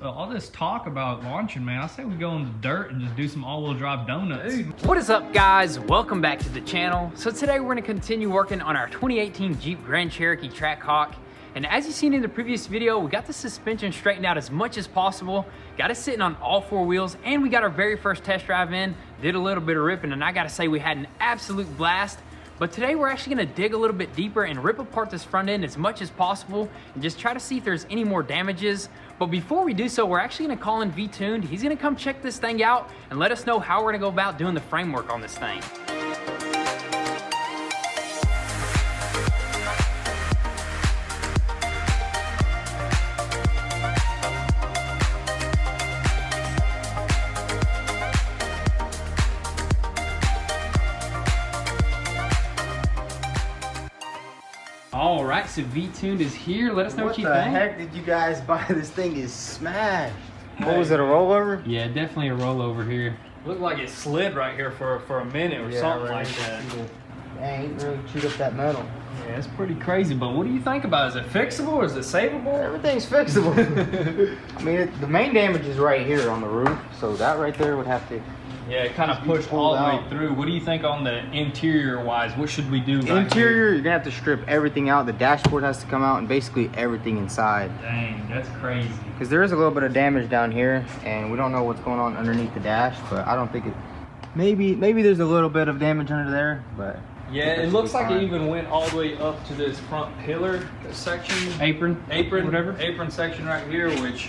All this talk about launching, man, I say we go in the dirt and just do some all-wheel drive donuts. What is up, guys? Welcome back to the channel. So today we're gonna continue working on our 2018 Jeep Grand Cherokee Trackhawk. And as you've seen in the previous video, we got the suspension straightened out as much as possible, got it sitting on all four wheels, and we got our very first test drive in, did a little bit of ripping, and I gotta say we had an absolute blast. But today we're actually gonna dig a little bit deeper and rip apart this front end as much as possible and just try to see if there's any more damages. But before we do so, we're actually gonna call in V-Tuned. He's gonna come check this thing out and let us know how we're gonna go about doing the framework on this thing. All right, so V-Tuned is here. Let us know what you think. What the heck did you guys buy? This thing is smashed. What was it, a rollover? Yeah, definitely a rollover here. Looked like it slid right here for a minute or something like that. Dang, it really chewed up that metal. Yeah, it's pretty crazy, but what do you think about it? Is it fixable or is it savable? Everything's fixable. I mean, the main damage is right here on the roof, so that right there would have to... Yeah, it kind of pushed all the way through. What do you think on the interior-wise? What should we do? Interior, you're gonna have to strip everything out. The dashboard has to come out, and basically everything inside. Dang, that's crazy. Because there is a little bit of damage down here, and we don't know what's going on underneath the dash, but I don't think it... Maybe there's a little bit of damage under there, but... Yeah, it looks like it even went all the way up to this front pillar section. Apron, whatever. Apron section right here, which...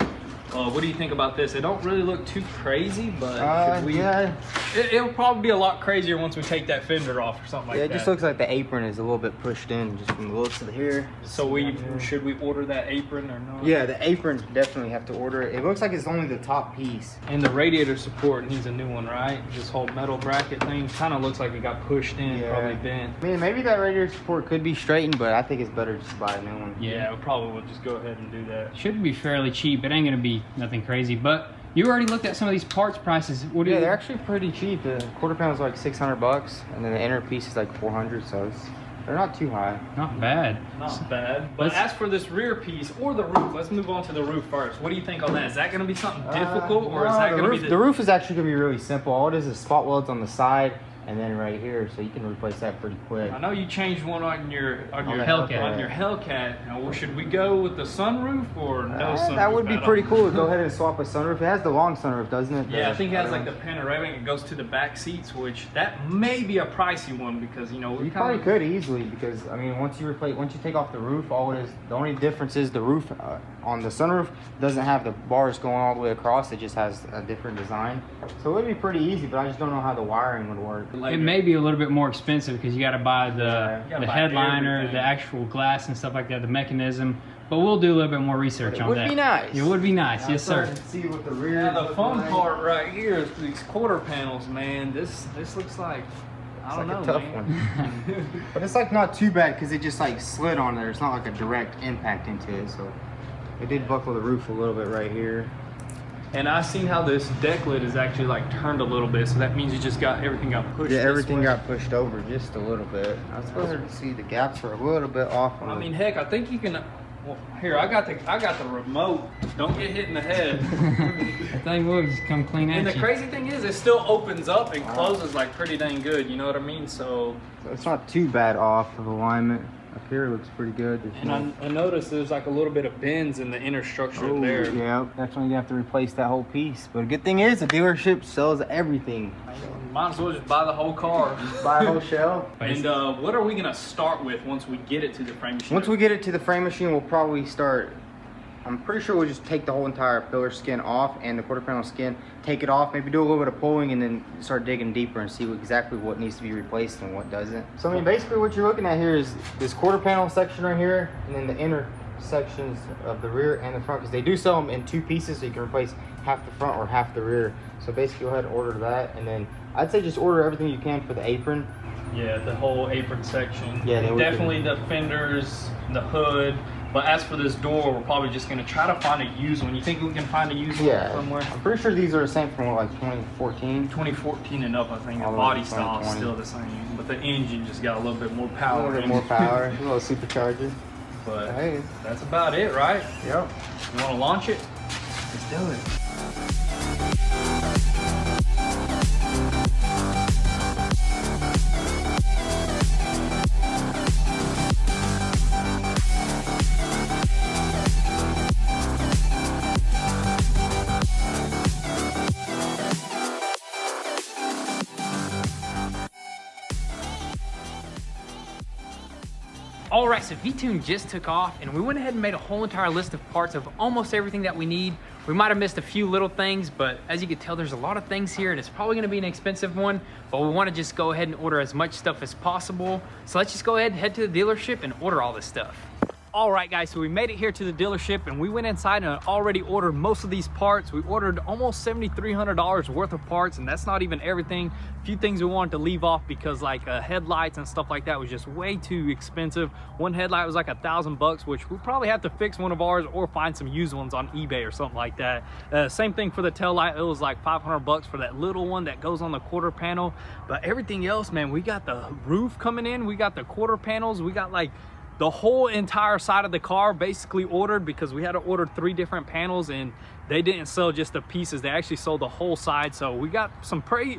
what do you think about this? It don't really look too crazy, but should we... Yeah. It'll probably be a lot crazier once we take that fender off or something like that. Yeah, it just looks like the apron is a little bit pushed in just from the looks of here. So should we order that apron or not? Yeah, the apron definitely have to order it. It looks like it's only the top piece. And the radiator support needs a new one, right? This whole metal bracket thing kind of looks like it got pushed in, probably bent. I mean, maybe that radiator support could be straightened, but I think it's better just to buy a new one. Yeah, we probably will just go ahead and do that. Should be fairly cheap. It ain't gonna be nothing crazy, but you already looked at some of these parts prices. Yeah, they're actually pretty cheap. The quarter pound is like $600, and then the inner piece is like $400, so they're not too high. Not bad. Not bad. But as for this rear piece or the roof, let's move on to the roof first. What do you think on that? Is that going to be something difficult, or is that going to be the roof is actually going to be really simple. All it is spot welds on the side and then right here, so you can replace that pretty quick. I know you changed one on your Hellcat. On your Hellcat. Now, should we go with the sunroof or no sunroof? That would be pretty cool to go ahead and swap a sunroof. It has the long sunroof, doesn't it? Yeah, I think it has like the panoramic. It goes to the back seats, which that may be a pricey one because you probably could easily, because I mean once you take off the roof, the only difference is the roof on the sunroof doesn't have the bars going all the way across. It just has a different design, so it would be pretty easy. But I just don't know how the wiring would work. It may be a little bit more expensive because you got to buy the headliner, the actual glass and stuff like that, the mechanism. But we'll do a little bit more research on that. It would be nice. It would be nice, yes sir. See what the rear. Yeah, the fun part right here is these quarter panels, man. This looks like I don't know, a tough one. But it's like not too bad because it just like slid on there. It's not like a direct impact into it, so it did buckle the roof a little bit right here. And I seen how this deck lid is actually like turned a little bit, so that means you just everything got pushed. Yeah, everything got pushed over just a little bit. I was going to see the gaps are a little bit off. I mean, heck, I think you can. Well, here, I got the remote. Don't get hit in the head. The thing will just come clean at you. And the crazy thing is, it still opens up and closes like pretty dang good. You know what I mean? So it's not too bad off of alignment. Up here it looks pretty good. And I noticed there's like a little bit of bends in the inner structure there. Yeah, definitely gonna have to replace that whole piece. But the good thing is the dealership sells everything. Might as well just buy the whole car. Buy a whole shell. And what are we gonna start with once we get it to the frame machine? Once we get it to the frame machine, we'll probably start. I'm pretty sure we'll just take the whole entire pillar skin off and the quarter panel skin, take it off, maybe do a little bit of pulling, and then start digging deeper and see exactly what needs to be replaced and what doesn't. So I mean, basically what you're looking at here is this quarter panel section right here, and then the inner sections of the rear and the front, because they do sell them in two pieces, so you can replace half the front or half the rear. So basically go ahead and order that, and then I'd say just order everything you can for the apron. Yeah, the whole apron section. Yeah, definitely the fenders, the hood. But as for this door, we're probably just gonna try to find a used one. You think we can find a used one somewhere? I'm pretty sure these are the same from like 2014. 2014 and up, I think. The body style is still the same, but the engine just got a little bit more power. A little bit more power, a little supercharger. But hey, that's about it, right? Yep. You wanna launch it? Let's do it. All right, so V-Tune just took off and we went ahead and made a whole entire list of parts of almost everything that we need. We might have missed a few little things, but as you can tell, there's a lot of things here and it's probably gonna be an expensive one, but we wanna just go ahead and order as much stuff as possible. So let's just go ahead and head to the dealership and order all this stuff. All right, guys, so we made it here to the dealership and we went inside and already ordered most of these parts. We ordered almost $7,300 worth of parts, and that's not even everything. A few things we wanted to leave off because like headlights and stuff like that was just way too expensive. One headlight was like $1,000 bucks, which we probably have to fix one of ours or find some used ones on eBay or something like that. Same thing for the tail light. It was like 500 bucks for that little one that goes on the quarter panel. But everything else, man, we got the roof coming in, we got the quarter panels, we got like the whole entire side of the car basically ordered because we had to order 3 different panels and they didn't sell just the pieces. They actually sold the whole side. So we got some pretty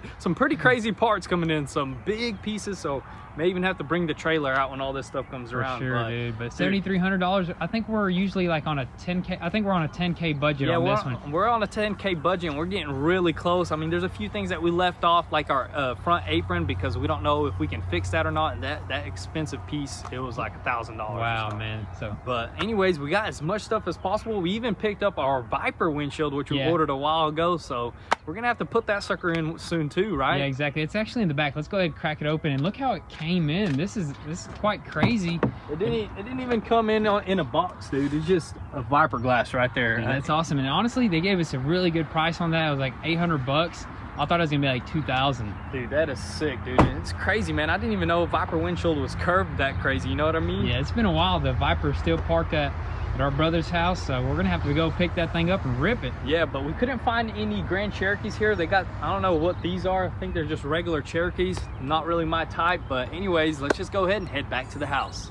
crazy parts coming in, some big pieces. So may even have to bring the trailer out when all this stuff comes around. For sure, dude. But $7,300, I think we're usually like on a 10K. I think we're on a 10K budget on this one. We're on a 10K budget and we're getting really close. I mean, there's a few things that we left off, like our front apron, because we don't know if we can fix that or not. And that expensive piece, it was like $1,000. Wow, man. So, but anyways, we got as much stuff as possible. We even picked up our Viper windshield, which we ordered a while ago. So we're gonna have to put that sucker in soon too, right? Yeah, exactly. It's actually in the back. Let's go ahead and crack it open and look how it came in. This is quite crazy. It didn't even come in a box, dude. It's just a Viper glass right there. Yeah, that's awesome. And honestly, they gave us a really good price on that. It was like 800 bucks. I thought it was gonna be like 2,000. Dude, that is sick, dude. It's crazy, man. I didn't even know Viper windshield was curved that crazy. You know what I mean? Yeah, it's been a while. The Viper's still parked at our brother's house, so we're gonna have to go pick that thing up and rip it. Yeah, but we couldn't find any Grand Cherokees here. They got, I don't know what these are. I think they're just regular Cherokees. Not really my type, but anyways, let's just go ahead and head back to the house.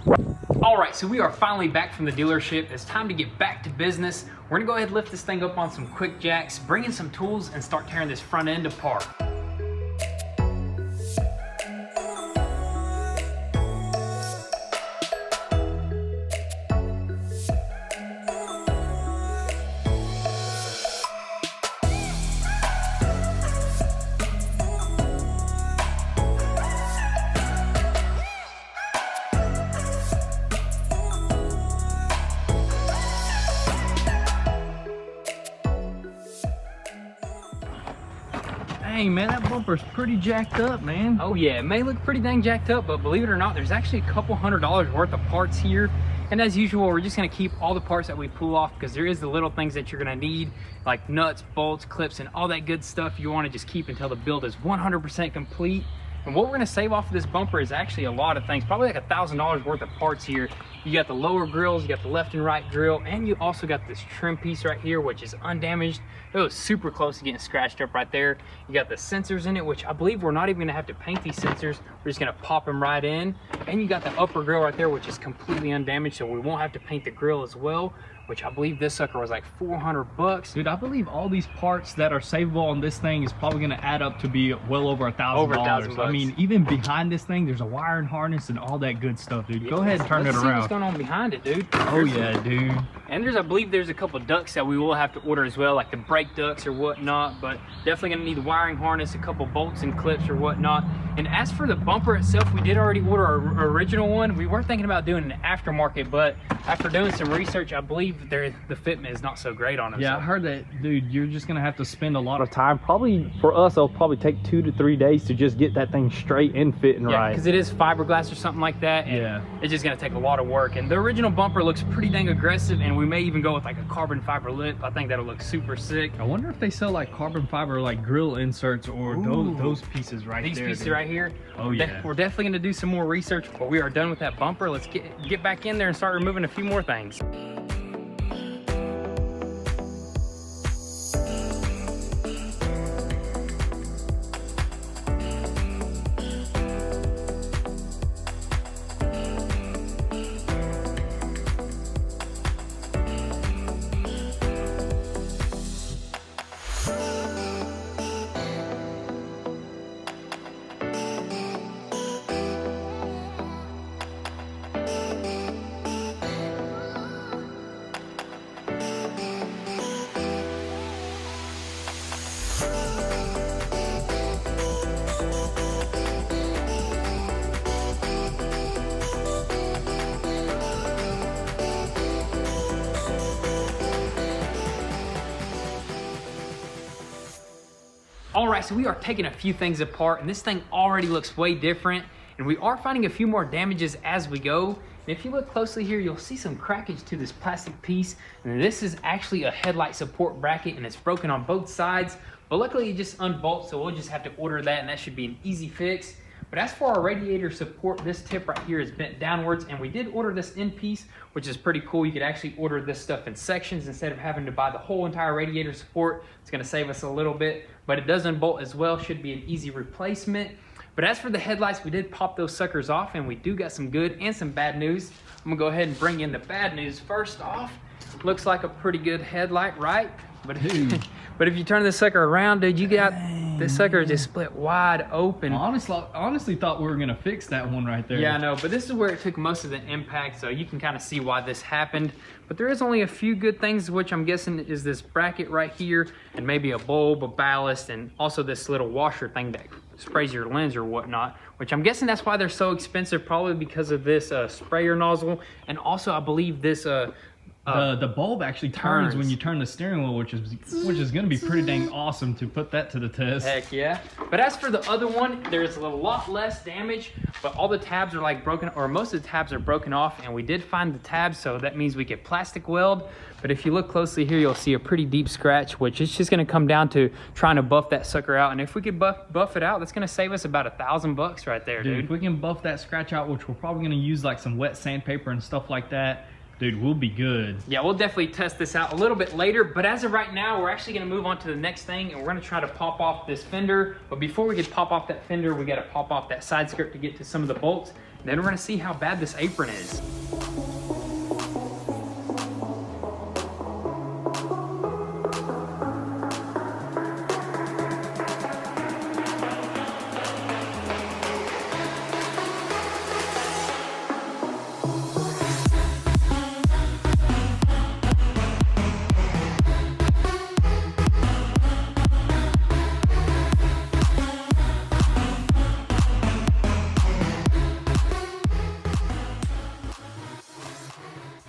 All right, so we are finally back from the dealership. It's time to get back to business. We're gonna go ahead and lift this thing up on some quick jacks, bring in some tools, and start tearing this front end apart. Dang, man, that bumper's pretty jacked up, man. Oh yeah, it may look pretty dang jacked up, but believe it or not, there's actually a couple $100 worth of parts here. And as usual, we're just gonna keep all the parts that we pull off because there is the little things that you're gonna need, like nuts, bolts, clips, and all that good stuff you wanna just keep until the build is 100% complete. And what we're gonna save off of this bumper is actually a lot of things, probably like $1,000 worth of parts here. You got the lower grills, you got the left and right grill, and you also got this trim piece right here, which is undamaged. It was super close to getting scratched up right there. You got the sensors in it, which I believe we're not even gonna have to paint these sensors. We're just gonna pop them right in. And you got the upper grill right there, which is completely undamaged, so we won't have to paint the grill as well, which I believe this sucker was like 400 bucks. Dude, I believe all these parts that are savable on this thing is probably gonna add up to be well over $1,000. Over $1,000 bucks. I mean, even behind this thing, there's a wiring harness and all that good stuff, dude. Go ahead and turn it Let's see around. what's going on behind it, dude. Oh yeah, dude. And I believe there's a couple ducts that we will have to order as well, like the brake ducts or whatnot, but definitely gonna need the wiring harness, a couple bolts and clips or whatnot. And as for the bumper itself, we did already order our original one. We were thinking about doing an aftermarket, but after doing some research, I believe the fitment is not so great on them. Yeah, I heard that, dude. You're just gonna have to spend a lot of time. Probably for us, it'll probably take 2 to 3 days to just get that thing straight and fitting right. Because it is fiberglass or something like that. And yeah, it's just gonna take a lot of work. And the original bumper looks pretty dang aggressive, and we may even go with like a carbon fiber lip. I think that'll look super sick. I wonder if they sell like carbon fiber, like grill inserts, or those pieces right there. These pieces right here. Oh yeah. We're definitely gonna do some more research, but we are done with that bumper. Let's get back in there and start removing a few more things. All right, so we are taking a few things apart, and this thing already looks way different, and we are finding a few more damages as we go. And if you look closely here, you'll see some crackage to this plastic piece, and this is actually a headlight support bracket, and it's broken on both sides, but luckily it just unbolts, so we'll just have to order that, and that should be an easy fix. But as for our radiator support, this tip right here is bent downwards, and we did order this in piece, which is pretty cool. You could actually order this stuff in sections instead of having to buy the whole entire radiator support. It's gonna save us a little bit, but it does unbolt as well, should be an easy replacement. But as for the headlights, we did pop those suckers off, and we do got some good and some bad news. I'm gonna go ahead and bring in the bad news first off. Looks like a pretty good headlight, right? But if you turn this sucker around, dude, you got this sucker just split wide open. Honestly thought we were gonna fix that one right there. Yeah, I know, but this is where it took most of the impact, so you can kind of see why this happened. But there is only a few good things, which I'm guessing is this bracket right here, and maybe a bulb, a ballast, and also this little washer thing that sprays your lens or whatnot, which I'm guessing that's why they're so expensive, probably because of this sprayer nozzle, and also I believe this the bulb actually turns when you turn the steering wheel, which is going to be pretty dang awesome to put that to the test. Heck yeah. But as for the other one, there's a lot less damage, but all the tabs are like broken, or most of the tabs are broken off, and we did find the tabs, so that means we could plastic weld. But if you look closely here, you'll see a pretty deep scratch, which is just going to come down to trying to buff that sucker out. And if we could buff it out, that's going to save us about $1,000 right there, dude. If we can buff that scratch out, which we're probably going to use like some wet sandpaper and stuff like that, dude, we'll be good. Yeah, we'll definitely test this out a little bit later, but as of right now, we're actually gonna move on to the next thing, and we're gonna try to pop off this fender. But before we can pop off that fender, we gotta pop off that side skirt to get to some of the bolts. And then we're gonna see how bad this apron is.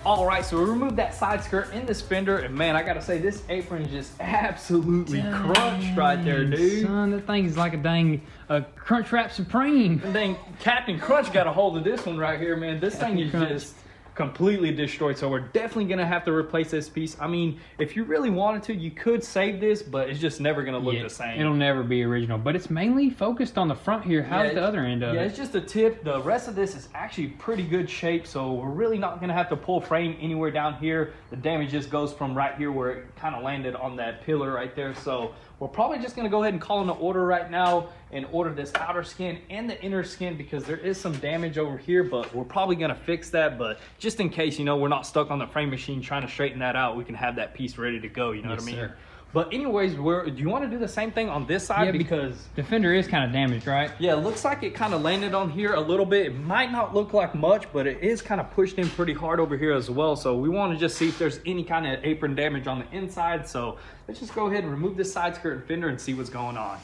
All right, so we removed that side skirt and this fender, and man, I gotta say, this apron is just absolutely crunched right there, dude. Son, that thing is like a dang Crunch Wrap Supreme. And dang, Captain Crunch got a hold of this one right here, man. This thing is just completely destroyed, so we're definitely gonna have to replace this piece. I mean, if you really wanted to, you could save this, but it's just never gonna look the same. It'll never be original, but it's mainly focused on the front here. How's the other end of it? Yeah, it's just a tip. The rest of this is actually pretty good shape, so we're really not gonna have to pull frame anywhere down here. The damage just goes from right here where it kind of landed on that pillar right there. So we're probably just gonna go ahead and call in an order right now and order this outer skin and the inner skin, because there is some damage over here, but we're probably gonna fix that. But just in case, you know, we're not stuck on the frame machine trying to straighten that out, we can have that piece ready to go, you know what I mean? Sir. But anyways, do you want to do the same thing on this side? Yeah, because the fender is kind of damaged, right? yeah, it looks like it kind of landed on here a little bit. It might not look like much, but it is kind of pushed in pretty hard over here as well. So we want to just see if there's any kind of apron damage on the inside. So let's just go ahead and remove this side skirt and fender and see what's going on.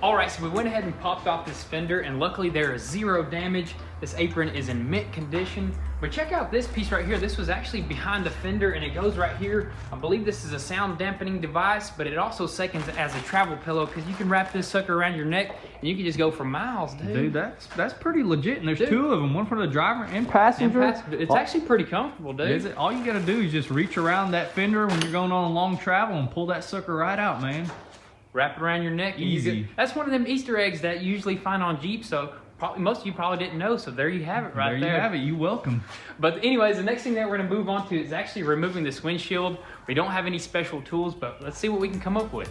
All right, so we went ahead and popped off this fender, and luckily there is zero damage. This apron is in mint condition. But check out this piece right here. This was actually behind the fender, and it goes right here. I believe this is a sound dampening device, but it also seconds as a travel pillow, because you can wrap this sucker around your neck and you can just go for miles, dude. Dude, that's pretty legit. And there's two of them, one for the driver and passenger. It's actually pretty comfortable, dude. Is it? All you gotta do is just reach around that fender when you're going on a long travel and pull that sucker right out, man. Wrap it around your neck. Easy. That's one of them Easter eggs that you usually find on Jeeps, so most of you probably didn't know, so there you have it right there. There you have it, you're welcome. But anyways, the next thing that we're gonna move on to is actually removing this windshield. We don't have any special tools, but let's see what we can come up with.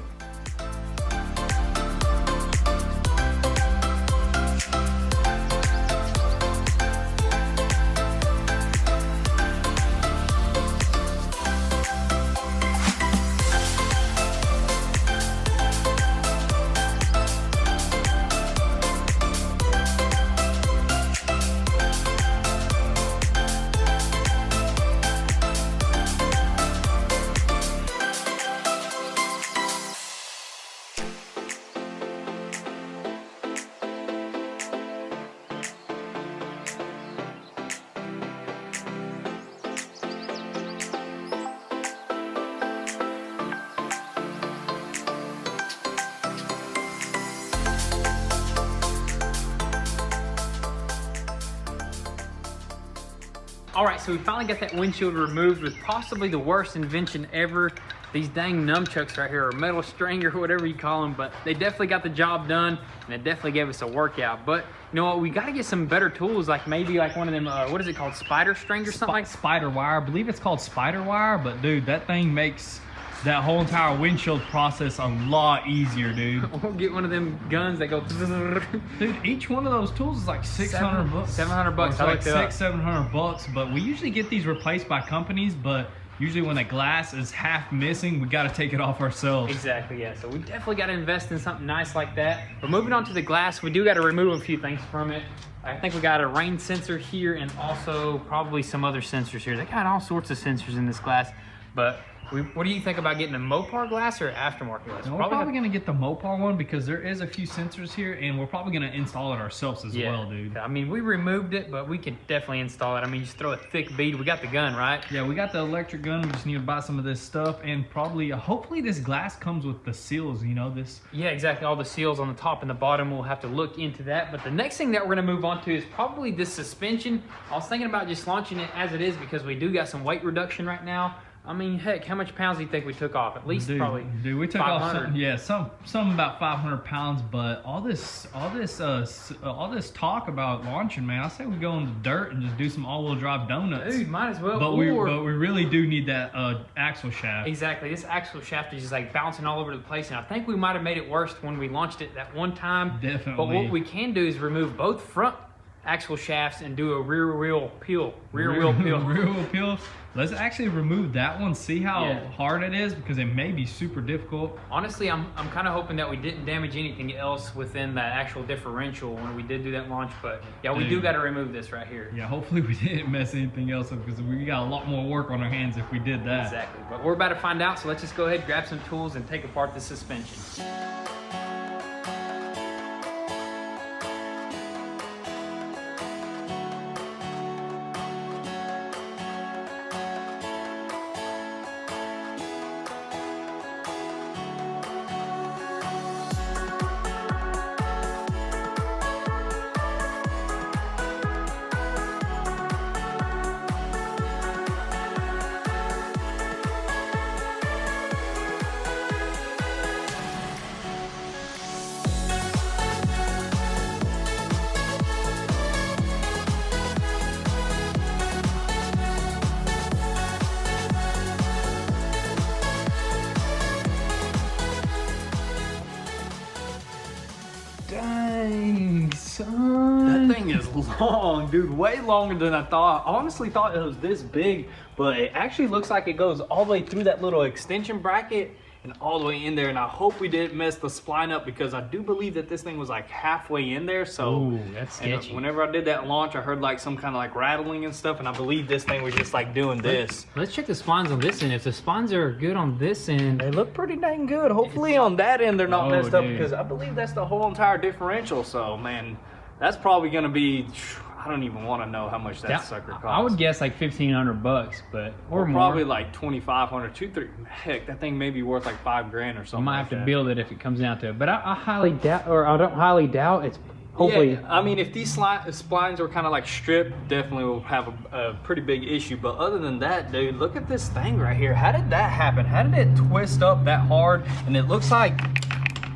All right, so we finally got that windshield removed with possibly the worst invention ever. These dang nunchucks right here, or metal string or whatever you call them, but they definitely got the job done, and it definitely gave us a workout. But you know what, we got to get some better tools, like maybe like one of them, what is it called, spider string or something like that? Spider wire, I believe it's called spider wire, but dude, that thing makes that whole entire windshield process a lot easier, dude. We'll get one of them guns that go. Dude, each one of those tools is like 600 bucks. 700 bucks. It's like $600-700 bucks. But we usually get these replaced by companies. But usually when the glass is half missing, we got to take it off ourselves. Exactly. Yeah. So we definitely got to invest in something nice like that. But moving on to the glass, we do got to remove a few things from it. I think we got a rain sensor here, and also probably some other sensors here. They got all sorts of sensors in this glass, but. What do you think about getting a Mopar glass or aftermarket glass? No, we're probably going to get the Mopar one because there is a few sensors here, and we're probably going to install it ourselves as well, dude. I mean, we removed it, but we could definitely install it. I mean, just throw a thick bead. We got the gun, right? Yeah, we got the electric gun. We just need to buy some of this stuff, and probably, hopefully this glass comes with the seals, you know, this. Yeah, exactly. All the seals on the top and the bottom. We'll have to look into that. But the next thing that we're going to move on to is probably this suspension. I was thinking about just launching it as it is because we do got some weight reduction right now. I mean, heck, how much pounds do you think we took off? At least probably. Dude, we took off some about 500 pounds. But all this talk about launching, man, I say we go in the dirt and just do some all-wheel drive donuts. Dude, might as well. But we really do need that axle shaft. Exactly, this axle shaft is just like bouncing all over the place, and I think we might have made it worse when we launched it that one time. Definitely. But what we can do is remove both front axle shafts and do a rear wheel peel. Let's actually remove that one, see how hard it is, because it may be super difficult. Honestly, I'm kind of hoping that we didn't damage anything else within that actual differential when we did do that launch, but yeah, we do got to remove this right here. Yeah, hopefully we didn't mess anything else up, because we got a lot more work on our hands if we did that. Exactly, but we're about to find out, so let's just go ahead, grab some tools, and take apart the suspension. Dang, son. That thing is long, dude. Way longer than I thought. I honestly thought it was this big, but it actually looks like it goes all the way through that little extension bracket and all the way in there. And I hope we didn't mess the spline up, because I do believe that this thing was like halfway in there. So ooh, that's sketchy. Whenever I did that launch, I heard like some kind of like rattling and stuff, and I believe this thing was just like doing this. Let's check the splines on this end. If the splines are good on this end, they look pretty dang good. Hopefully on that end they're not messed up, because I believe that's the whole entire differential. So man, that's probably gonna be, I don't even want to know how much that sucker costs. I would guess like $1,500, but or more. Probably like 2,500, 2-3. Heck, that thing may be worth like $5,000 or something. I might have to build it if it comes down to it. But I highly doubt, or I don't highly doubt it's. Hopefully, yeah, I mean, if these splines were kind of like stripped, definitely will have a pretty big issue. But other than that, dude, look at this thing right here. How did that happen? How did it twist up that hard? And it looks like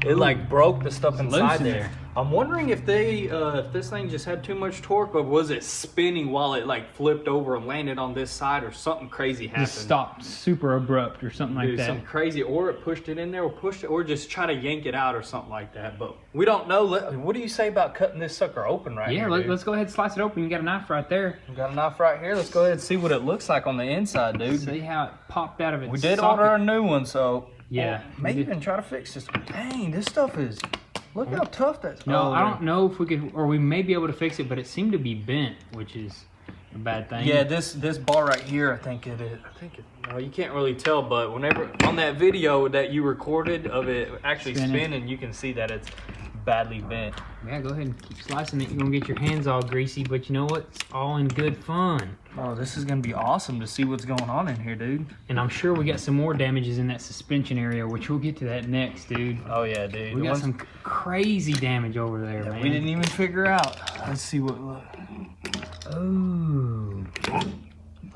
it like broke the stuff inside there. I'm wondering if if this thing just had too much torque, or was it spinning while it like flipped over and landed on this side, or something crazy happened? Just stopped super abrupt or something like that. Something crazy, or it pushed it in there, or just try to yank it out or something like that. But we don't know. What do you say about cutting this sucker open right here? Yeah, let's go ahead and slice it open. You got a knife right there. We got a knife right here. Let's go ahead and see what it looks like on the inside, dude. See how it popped out of its We did socket. order a new one, so yeah. Maybe even try to fix this one. Dang, this stuff is. Look how tough that's. No, I don't know if we could, or we may be able to fix it, but it seemed to be bent, which is a bad thing. Yeah, this bar right here, I think it is. No, you can't really tell, but whenever on that video that you recorded of it actually spinning, you can see that it's badly bent. Yeah, go ahead and keep slicing it. You're gonna get your hands all greasy, but you know what? It's all in good fun. Oh, this is gonna be awesome to see what's going on in here, dude. And I'm sure we got some more damages in that suspension area, which we'll get to that next, dude. Oh yeah, dude. We got some crazy damage over there, man. We didn't even figure out. Let's see what. Oh.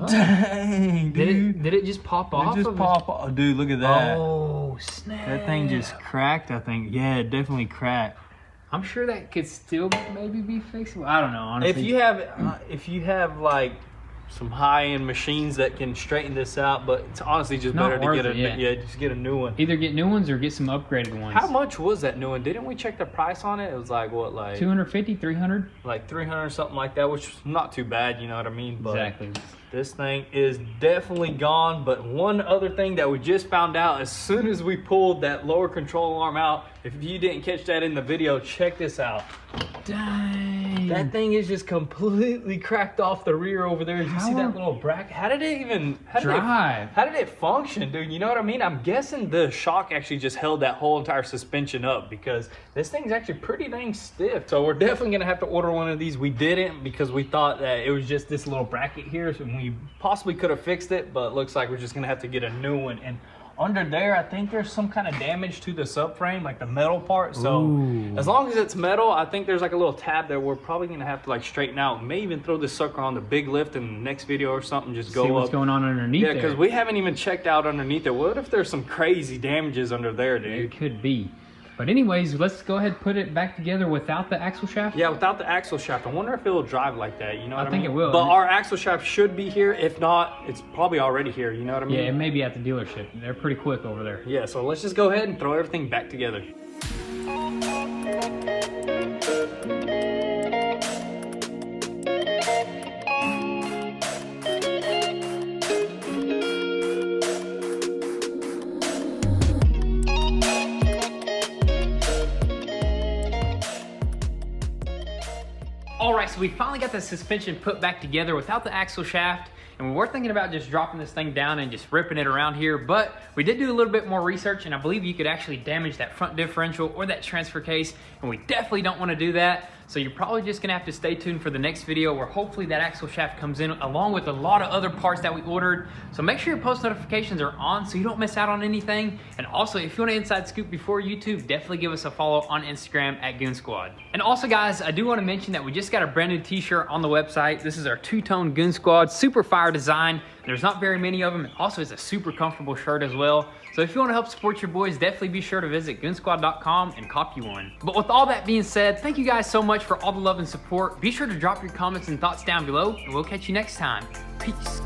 Dang, dude. Did it just pop off? It just pop off. Dude, look at that. Oh, snap. That thing just cracked, I think. Yeah, it definitely cracked. I'm sure that could still maybe be fixable. I don't know, honestly. If you have like some high-end machines that can straighten this out, but it's honestly just better to get just get a new one. Either get new ones or get some upgraded ones. How much was that new one? Didn't we check the price on it? It was like what, like 250, 300? Like 300 or something like that, which is not too bad, you know what I mean? But exactly. This thing is definitely gone. But one other thing that we just found out as soon as we pulled that lower control arm out, if you didn't catch that in the video, check this out. Dang. That thing is just completely cracked off the rear over there. Did you see that little bracket? How did it even drive? How did it function, dude? You know what I mean? I'm guessing the shock actually just held that whole entire suspension up, because this thing's actually pretty dang stiff. So we're definitely gonna have to order one of these. We didn't, because we thought that it was just this little bracket here, so we possibly could have fixed it, but looks like we're just gonna have to get a new one. And under there, I think there's some kind of damage to the subframe, like the metal part. So as long as it's metal, I think there's like a little tab there we're probably gonna have to like straighten out. May even throw this sucker on the big lift in the next video or something. Just go see what's up. Going on underneath. Yeah, because we haven't even checked out underneath there. What if there's some crazy damages under there, dude? It could be. But anyways, let's go ahead and put it back together without the axle shaft. Yeah, without the axle shaft. I wonder if it'll drive like that, you know what I mean? I think it will. But our axle shaft should be here. If not, it's probably already here, you know what I mean? Yeah, it may be at the dealership. They're pretty quick over there. Yeah, so let's just go ahead and throw everything back together. Alright, so we finally got the suspension put back together without the axle shaft, and we were thinking about just dropping this thing down and just ripping it around here, but we did do a little bit more research, and I believe you could actually damage that front differential or that transfer case, and we definitely don't want to do that. So you're probably just gonna have to stay tuned for the next video where hopefully that axle shaft comes in along with a lot of other parts that we ordered. So make sure your post notifications are on so you don't miss out on anything. And also, if you want an inside scoop before YouTube, definitely give us a follow on Instagram at goonzquad. And also guys, I do want to mention that we just got a brand new t-shirt on the website. This is our two-tone Goon Squad super fire design. There's not very many of them. And also, it's a super comfortable shirt as well. So if you want to help support your boys, definitely be sure to visit goonzquad.com and cop you one. But with all that being said, thank you guys so much for all the love and support. Be sure to drop your comments and thoughts down below, and we'll catch you next time. Peace.